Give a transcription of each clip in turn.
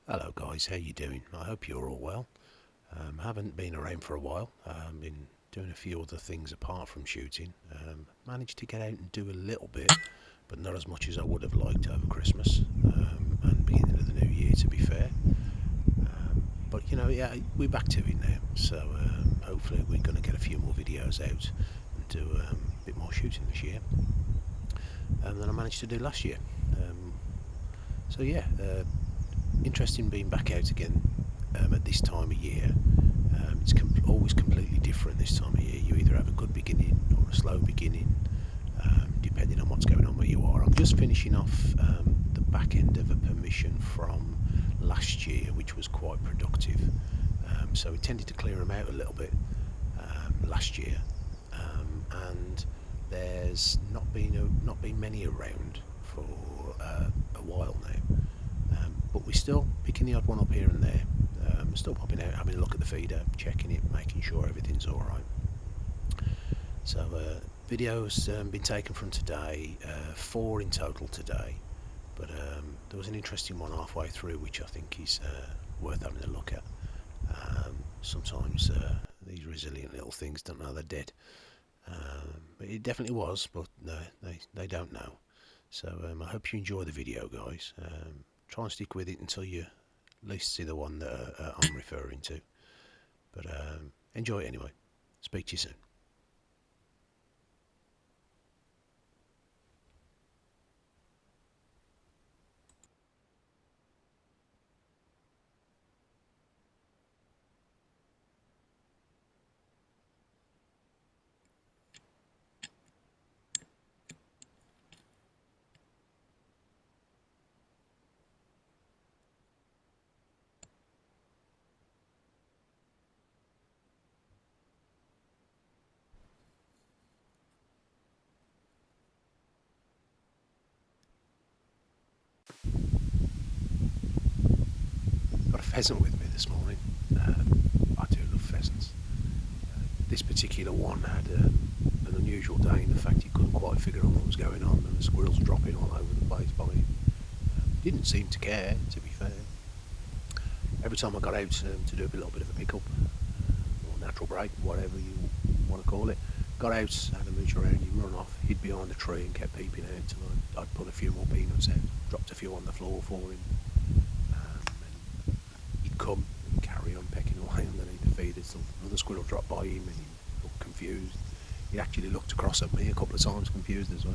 Hello guys, how you doing? I hope you're all well. Haven't been around for a while. Been doing a few other things apart from shooting. Managed to get out and do a little bit, but not as much as I would have liked over Christmas and beginning of the new year, to be fair. But you know, yeah, we're back to it now. So hopefully we're going to get a few more videos out and do a bit more shooting this year than I managed to do last year. So yeah, interesting being back out again at this time of year. It's always completely different this time of year. You either have a good beginning or a slow beginning, depending on what's going on where you are. I'm just finishing off the back end of a permission from last year, which was quite productive. So we tended to clear them out a little bit last year, and there's not been many around for a while now. But we're still picking the odd one up here and there. Still popping out, having a look at the feeder, checking it, making sure everything's all right. So videos been taken from today, 4 in total today. But there was an interesting one halfway through, which I think is worth having a look at. Sometimes these resilient little things don't know they're dead. But it definitely was, but no, they don't know. So I hope you enjoy the video, guys. Try and stick with it until you at least see the one that I'm referring to. But enjoy it anyway. Speak to you soon. Got a pheasant with me this morning. I do love pheasants. This particular one had an unusual day in the fact he couldn't quite figure out what was going on, and the squirrels dropping all over the place by him. Didn't seem to care, to be fair. Every time I got out to do a little bit of a pickup, or natural break, whatever you want to call it, got out, had a mooch around, he'd run off, hid behind a tree and kept peeping out until I'd put a few more peanuts out, dropped a few on the floor for him. And he'd come and carry on pecking away underneath the feed until another squirrel dropped by him and he looked confused. He actually looked across at me a couple of times, confused as well.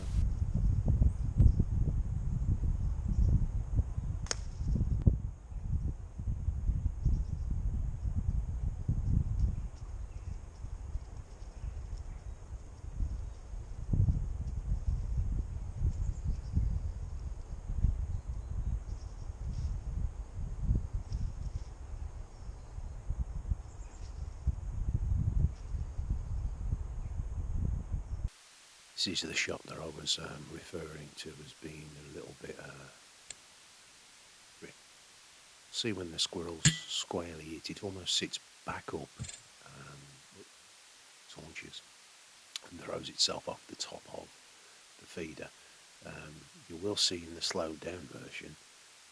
This is the shot that I was referring to as being a little bit. See when the squirrels squarely eat, it almost sits back up, its haunches, and throws itself off the top of the feeder. You will see in the slowed down version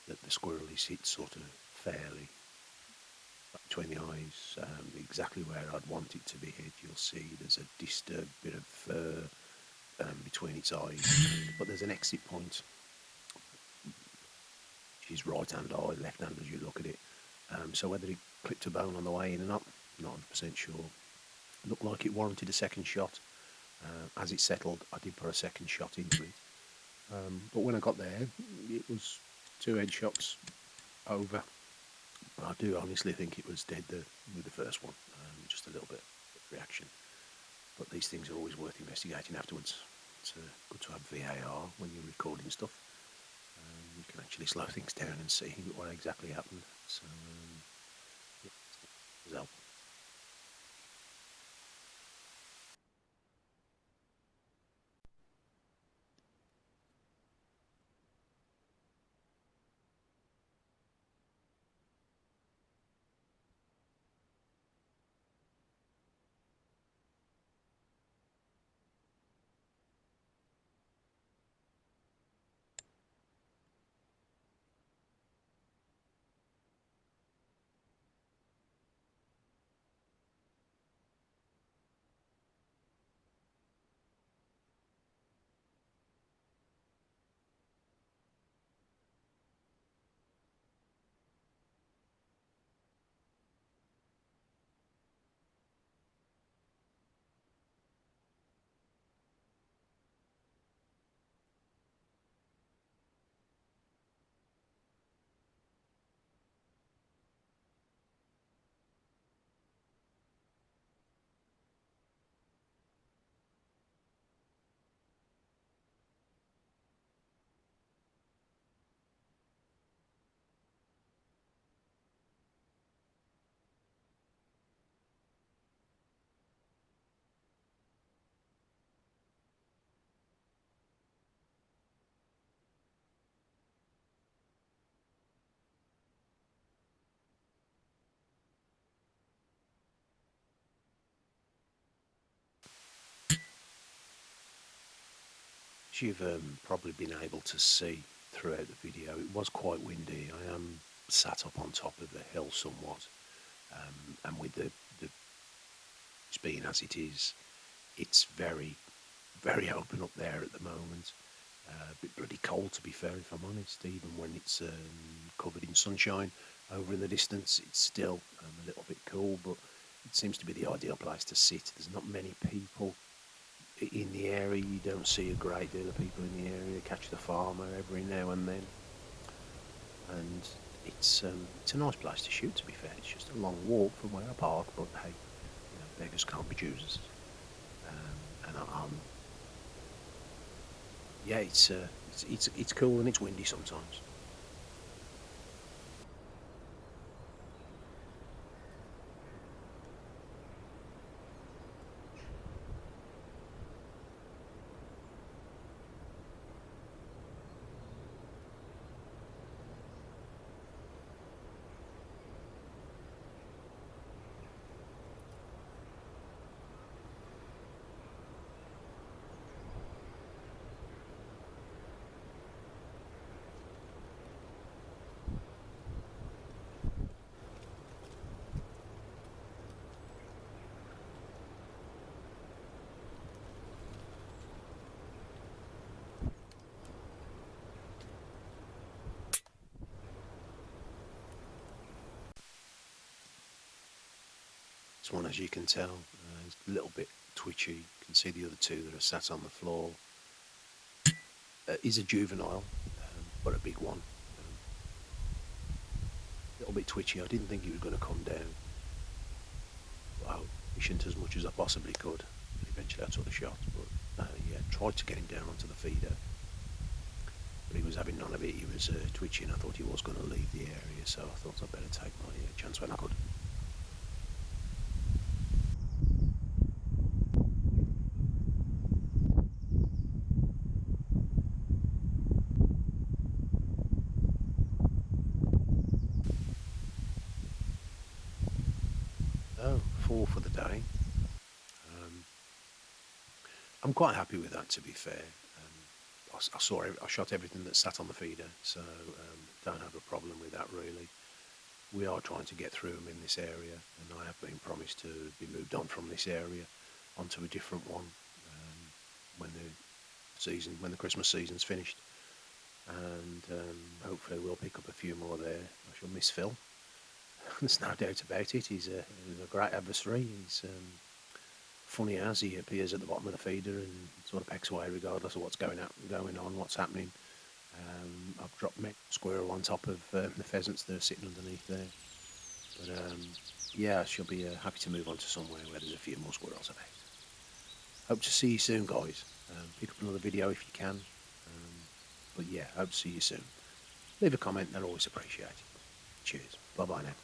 that the squirrel is hit sort of fairly between the eyes, exactly where I'd want it to be hit. You'll see there's a disturbed bit of fur between its eyes, but there's an exit point, which is right hand eye, left hand as you look at it. So whether it clipped a bone on the way in or not 100% sure. Looked like it warranted a second shot. As it settled, I did put a second shot into it. But when I got there, it was 2 headshots over. I do honestly think it was dead with the first one, just a little bit of reaction. But these things are always worth investigating afterwards. It's good to have VAR when you're recording stuff. You can actually slow things down and see what exactly happened. So, yeah, it was helpful. As you've probably been able to see throughout the video, it was quite windy. I am sat up on top of the hill somewhat, and with the being as it is, it's very, very open up there at the moment. A bit bloody cold, to be fair, if I'm honest. Even when it's covered in sunshine over in the distance, it's still a little bit cool, but it seems to be the ideal place to sit. There's not many people in the area. You don't see a great deal of people in the area. Catch the farmer every now and then, and it's a nice place to shoot, to be fair. It's just a long walk from where I park, but hey, beggars can't be choosers. And yeah, it's cool and it's windy sometimes. This one, as you can tell, is a little bit twitchy. You can see the other two that are sat on the floor. He's a juvenile, but a big one. A little bit twitchy. I didn't think he was going to come down. Wow, efficient as much as I possibly could. Eventually I took the shot, but yeah, tried to get him down onto the feeder. But he was having none of it. He was twitching. I thought he was going to leave the area, so I thought I'd better take my chance when I could. Oh, 4 for the day. I'm quite happy with that, to be fair. I shot everything that sat on the feeder, so don't have a problem with that really. We are trying to get through them in this area, and I have been promised to be moved on from this area onto a different one when the Christmas season's finished, and hopefully we'll pick up a few more there. I shall miss Phil. There's no doubt about it. He's a great adversary. He's funny as he appears at the bottom of the feeder and sort of pecks away regardless of what's going on, what's happening. I've dropped my squirrel on top of the pheasants that are sitting underneath there. But yeah, I shall be happy to move on to somewhere where there's a few more squirrels about. Hope to see you soon, guys. Pick up another video if you can. But yeah, hope to see you soon. Leave a comment, they're always appreciated. Cheers. Bye-bye now.